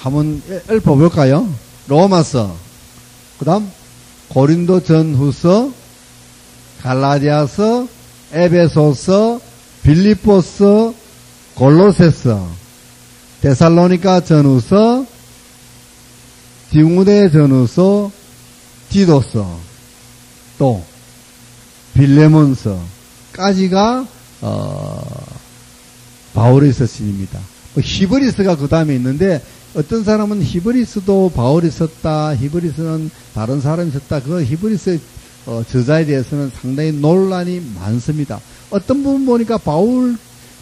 한번 읽어볼까요? 로마서, 그 다음 고린도 전후서, 갈라디아서, 에베소서, 빌립보서, 골로새서, 데살로니가 전후서, 디모데 전후서, 디도서, 또 빌레몬서까지가 바울의 서신입니다. 히브리서가 그 다음에 있는데 어떤 사람은 히브리서도 바울이 썼다, 히브리서는 다른 사람이 썼다. 그 히브리서 저자에 대해서는 상당히 논란이 많습니다. 어떤 부분 보니까 바울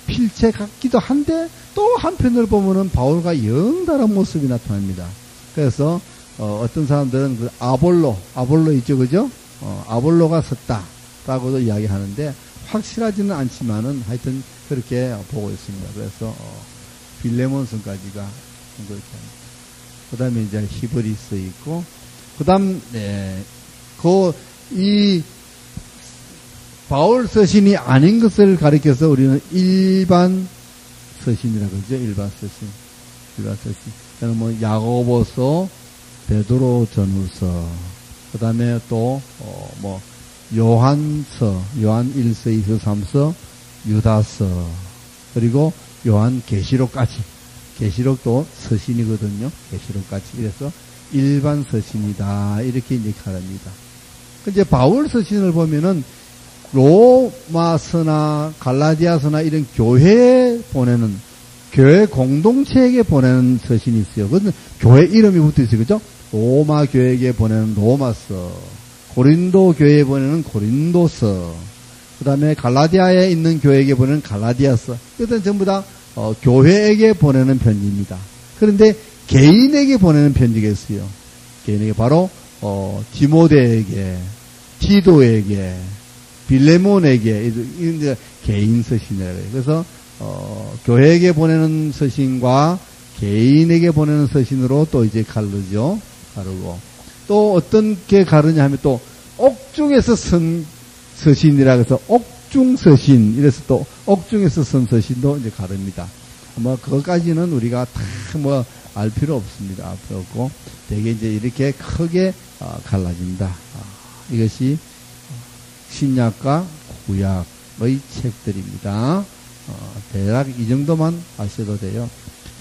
필체 같기도 한데 또 한편으로 보면은 바울과 영 다른 모습이 나타납니다. 그래서 어떤 사람들은 그 아볼로 있죠, 그죠? 아볼로가 썼다라고도 이야기하는데 확실하지는 않지만은 하여튼 그렇게 보고 있습니다. 그래서 빌레몬서까지가 그렇게 합니다. 그 다음에 이제 히브리서 있고, 그 다음 이 바울 서신이 아닌 것을 가리켜서 우리는 일반 서신이라고 그러죠. 일반 서신. 그다음에 뭐 야고보서, 베드로 전후서, 그 다음에 또 뭐 요한서, 요한 1서, 2서, 3서, 유다서, 그리고 요한 계시록까지. 계시록도 서신이거든요. 계시록까지. 그래서 일반 서신이다. 이렇게 이제 가릅니다. 이제 바울 서신을 보면은 로마서나 갈라디아서나 이런 교회에 보내는, 교회 공동체에게 보내는 서신이 있어요. 그건 교회 이름이 붙어 있어요. 그죠? 로마 교회에게 보내는 로마서, 고린도 교회에 보내는 고린도서, 그 다음에 갈라디아에 있는 교회에게 보내는 갈라디아서. 이것은 전부 다 교회에게 보내는 편지입니다. 그런데 개인에게 보내는 편지가 있어요. 개인에게 바로 디모데에게, 디도에게, 빌레몬에게, 이런 개인 서신이라고 해요. 그래서 교회에게 보내는 서신과 개인에게 보내는 서신으로 또 이제 가르죠. 가르고 또 어떤 게 가르냐 하면 또 옥중에서 쓴 서신이라 해서 옥중 서신, 이래서 또 옥중에서 쓴 서신도 이제 가릅니다. 뭐 그것까지는 우리가 다 뭐 알 필요 없습니다. 알 필요 없고 되게 이제 이렇게 크게 갈라진다. 이것이 신약과 구약의 책들입니다. 대략 이 정도만 아셔도 돼요.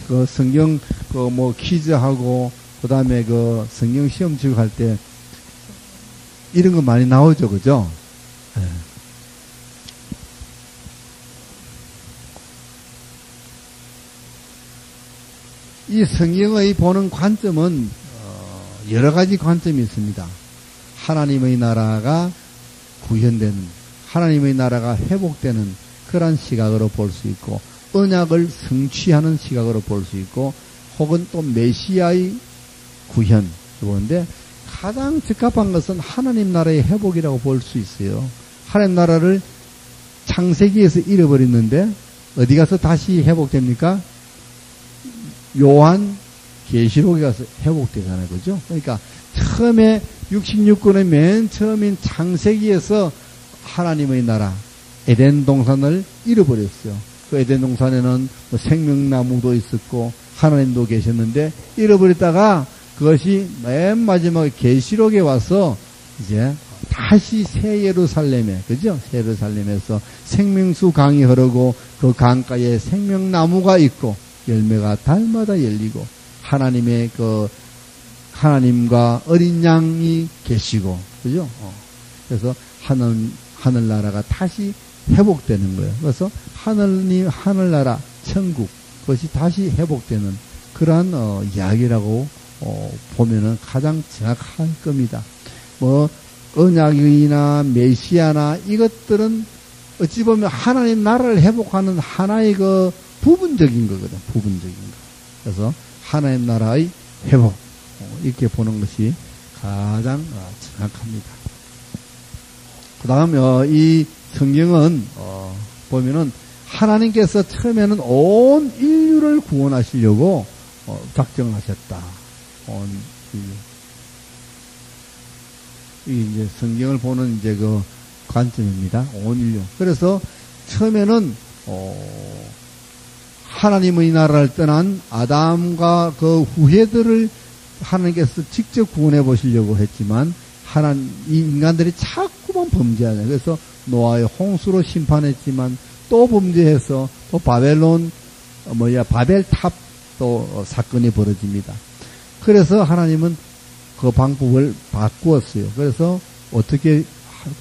그 성경 뭐 퀴즈하고 그 다음에 그 성경 시험 치고 할 때 이런 거 많이 나오죠, 그죠? 네. 이 성경의 보는 관점은 여러 가지 관점이 있습니다. 하나님의 나라가 구현되는, 하나님의 나라가 회복되는 그런 시각으로 볼 수 있고, 언약을 성취하는 시각으로 볼 수 있고, 혹은 또 메시아의 구현 보는데 가장 적합한 것은 하나님 나라의 회복이라고 볼 수 있어요. 하나님 나라를 창세기에서 잃어버렸는데 어디 가서 다시 회복됩니까? 요한 계시록에 가서 회복되잖아요. 그죠? 그러니까 처음에 66권의 맨 처음인 창세기에서 하나님의 나라 에덴 동산을 잃어버렸어요. 그 에덴 동산에는 뭐 생명나무도 있었고 하나님도 계셨는데 잃어버렸다가 그것이 맨 마지막에 계시록에 와서 이제 다시 새 예루살렘에, 그죠? 새 예루살렘에서 생명수 강이 흐르고 그 강가에 생명나무가 있고 열매가 달마다 열리고 하나님의 하나님과 어린 양이 계시고, 그죠? 그래서 하늘나라가 다시 회복되는 거예요. 그래서 하늘나라, 천국, 그것이 다시 회복되는 그러한 이야기라고 보면은 가장 정확할 겁니다. 뭐 언약이나 메시아나 이것들은 어찌 보면 하나님 나라를 회복하는 하나의 그 부분적인 거거든. 부분적인 거. 그래서 하나님 나라의 회복 이렇게 보는 것이 가장 정확합니다. 그 다음 이 성경은 보면은 하나님께서 처음에는 온 인류를 구원하시려고 작정하셨다. 온 인류. 이제 성경을 보는 이제 그 관점입니다. 온 인류. 그래서 처음에는 하나님의 나라를 떠난 아담과 그 후예들을 하나님께서 직접 구원해 보시려고 했지만 이 인간들이 자꾸만 범죄하냐. 그래서 노아의 홍수로 심판했지만 또 범죄해서 또 바벨탑 또 사건이 벌어집니다. 그래서 하나님은 그 방법을 바꾸었어요. 그래서 어떻게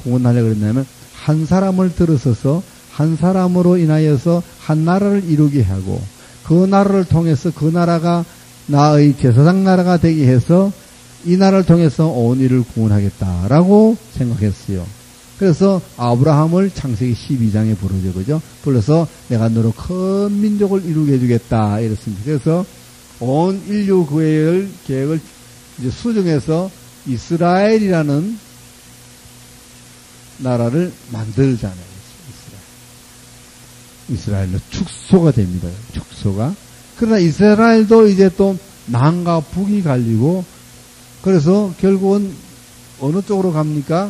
구원하려고 그랬냐면 한 사람을 들어서서 한 사람으로 인하여서 한 나라를 이루게 하고 그 나라를 통해서 그 나라가 나의 제사장 나라가 되게 해서 이 나라를 통해서 온 일을 구원하겠다라고 생각했어요. 그래서 아브라함을 창세기 12장에 부르죠. 그죠? 불러서 내가 너로 큰 민족을 이루게 해주겠다 이랬습니다. 그래서 온 인류 계획을 이제 수정해서 이스라엘이라는 나라를 만들잖아요. 이스라엘로 축소가 됩니다. 축소가. 그러나 이스라엘도 이제 또 남과 북이 갈리고 그래서 결국은 어느 쪽으로 갑니까?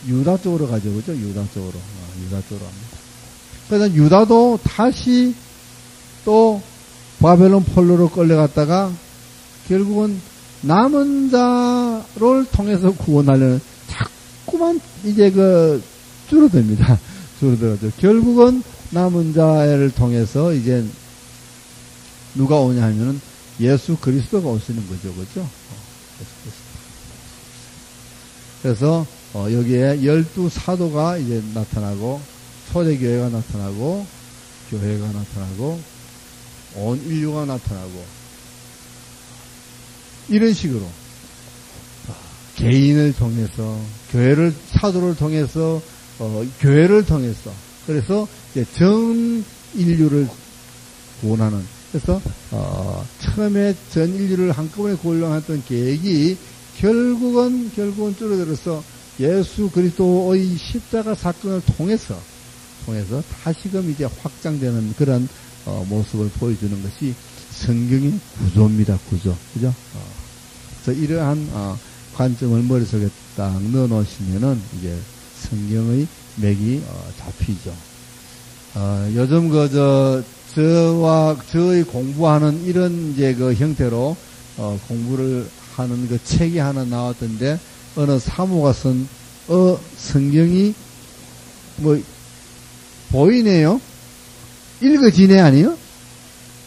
유다 쪽으로 가죠. 그죠? 유다 쪽으로. 유다 쪽으로 갑니다. 그래서 유다도 다시 또 바벨론 폴로로 끌려갔다가 결국은 남은 자를 통해서 구원하려는 자꾸만 이제 줄어듭니다. 줄어들어죠. 결국은 남은 자를 통해서 이제 누가 오냐 하면은 예수 그리스도가 오시는 거죠. 그죠? 그래서 여기에 12사도가 이제 나타나고 초대교회가 나타나고 교회가 나타나고 온 인류가 나타나고 이런 식으로 개인을 통해서 교회를 사도를 통해서 교회를 통해서 그래서 이제 전 인류를 구원하는 그래서 처음에 전 인류를 한꺼번에 구원했던 계획이 결국은 줄어들어서 예수 그리스도의 십자가 사건을 통해서 다시금 이제 확장되는 그런 모습을 보여주는 것이 성경의 구조입니다. 구조. 그죠? 그래서 이러한 관점을 머릿속에 딱 넣어 놓으시면은 이제 성경의 맥이 잡히죠. 요즘 저의 공부하는 이런 이제 그 형태로 공부를 하는 그 책이 하나 나왔던데 어느 사모가 쓴 성경이 보이네요. 읽어지네 아니요?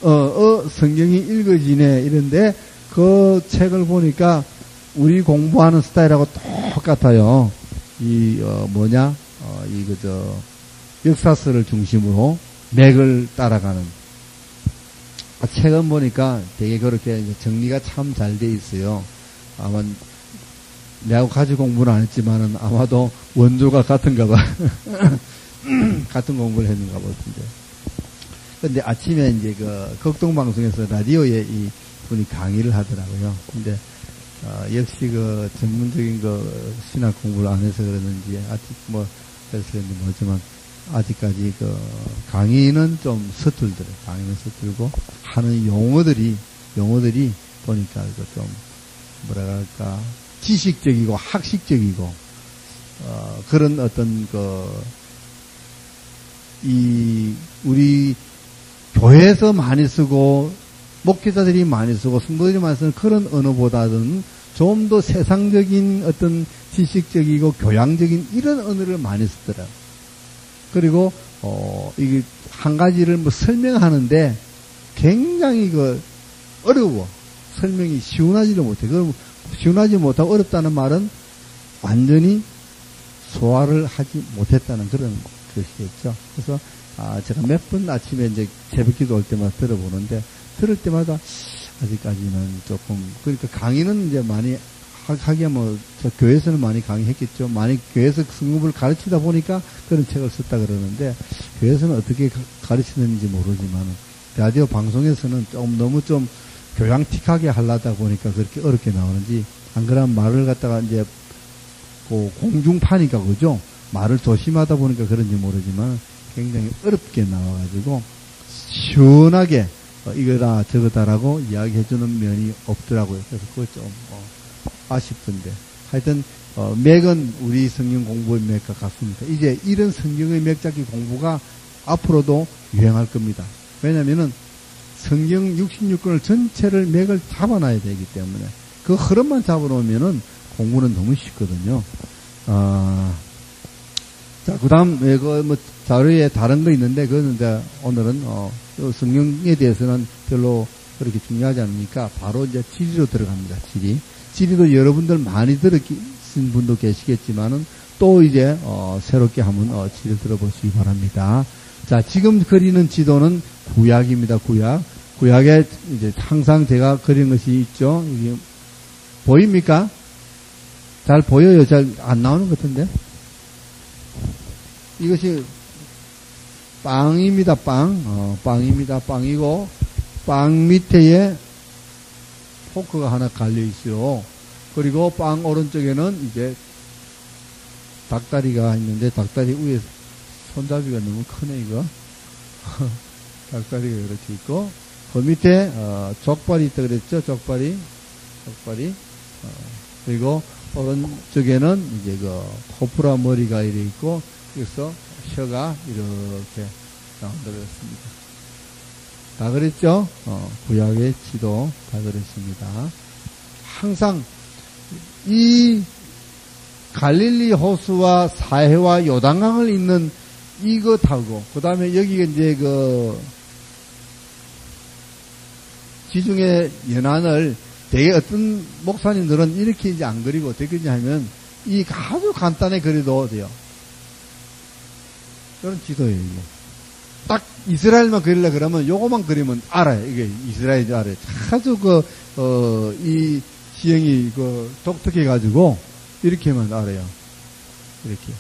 성경이 읽어지네 이런데 그 책을 보니까 우리 공부하는 스타일하고 똑같아요. 역사서를 중심으로 맥을 따라가는 책은 보니까 되게 그렇게 정리가 참 잘 돼 있어요. 아마 내가 같이 공부는 안 했지만은 아마도 원조가 같은가 봐. 같은 공부를 했는가 보던데. 근데 아침에 이제 극동방송에서 라디오에 이 분이 강의를 하더라고요. 근데 역시 전문적인 신학 공부를 안 해서 그러는지 아직 그래서 그런지 모르지만 아직까지 강의는 좀 서툴더라고요. 강의는 서툴고 하는 용어들이 보니까 좀 뭐랄까 지식적이고 학식적이고 그런 어떤 우리 교회에서 많이 쓰고 목회자들이 많이 쓰고 성도들이 많이 쓰는 그런 언어보다는 좀 더 세상적인 어떤 지식적이고 교양적인 이런 언어를 많이 쓰더라. 그리고 이게 한 가지를 설명하는데 굉장히 어려워. 설명이 시원하지를 못해. 시원하지 못하고 어렵다는 말은 완전히 소화를 하지 못했다는 그런 것이겠죠. 그래서 제가 몇 번 아침에 이제 새벽기도 올 때마다 들어보는데 들을 때마다 아직까지는 조금 그러니까 강의는 이제 많이 하기야 저 교회에서는 많이 강의했겠죠. 많이 교회에서 성경을 가르치다 보니까 그런 책을 썼다 그러는데 교회에서는 어떻게 가르치는지 모르지만 라디오 방송에서는 너무 교양틱하게 하려다 보니까 그렇게 어렵게 나오는지 안 그러면 말을 갖다가 이제 공중파니까 그죠? 말을 조심하다 보니까 그런지 모르지만 굉장히 어렵게 나와가지고 시원하게 이거다 저거다라고 이야기해주는 면이 없더라고요. 그래서 그거 좀 아쉽던데 하여튼 맥은 우리 성경 공부의 맥과 같습니다. 이제 이런 성경의 맥 잡기 공부가 앞으로도 유행할 겁니다. 왜냐면은 성경 66권을 전체를 맥을 잡아놔야 되기 때문에 그 흐름만 잡아놓으면은 공부는 너무 쉽거든요. 자, 그 다음, 뭐, 자료에 다른 거 있는데, 그거는 이제 오늘은, 성경에 대해서는 별로 그렇게 중요하지 않으니까 바로 이제 지리로 들어갑니다. 지리도 여러분들 많이 들으신 분도 계시겠지만은 또 이제, 새롭게 한번, 지리 들어보시기 바랍니다. 자, 지금 그리는 지도는 구약입니다. 구약에 이제 항상 제가 그린 것이 있죠. 이게 보입니까? 잘 보여요? 잘 안 나오는 것 같은데? 이것이 빵입니다. 빵입니다. 빵이고 빵 밑에에 포크가 하나 갈려 있어요. 그리고 빵 오른쪽에는 이제 닭다리가 있는데 닭다리 위에 손잡이가 너무 크네 이거. 닭다리가 이렇게 있고 그 밑에 족발이 있다 그랬죠. 족발이 그리고 오른쪽에는 이제 그 코프라 머리가 이렇게 있고 그래서 혀가 이렇게 나온다 그랬습니다. 다 그랬죠? 구약의 지도 다 그랬습니다. 항상 이 갈릴리 호수와 사해와 요단강을 잇는 이것하고 그 다음에 여기가 이제 그 지중해 연안을 되게 어떤 목사님들은 이렇게 이제 안 그리고 어떻게 그리냐면 이 아주 간단히 그려도 돼요. 그런 지도예요, 이게. 딱 이스라엘만 그리려 그러면 요거만 그리면 알아요. 이게 이스라엘이 알아요. 아주 이 지형이 독특해가지고 이렇게만 알아요. 이렇게.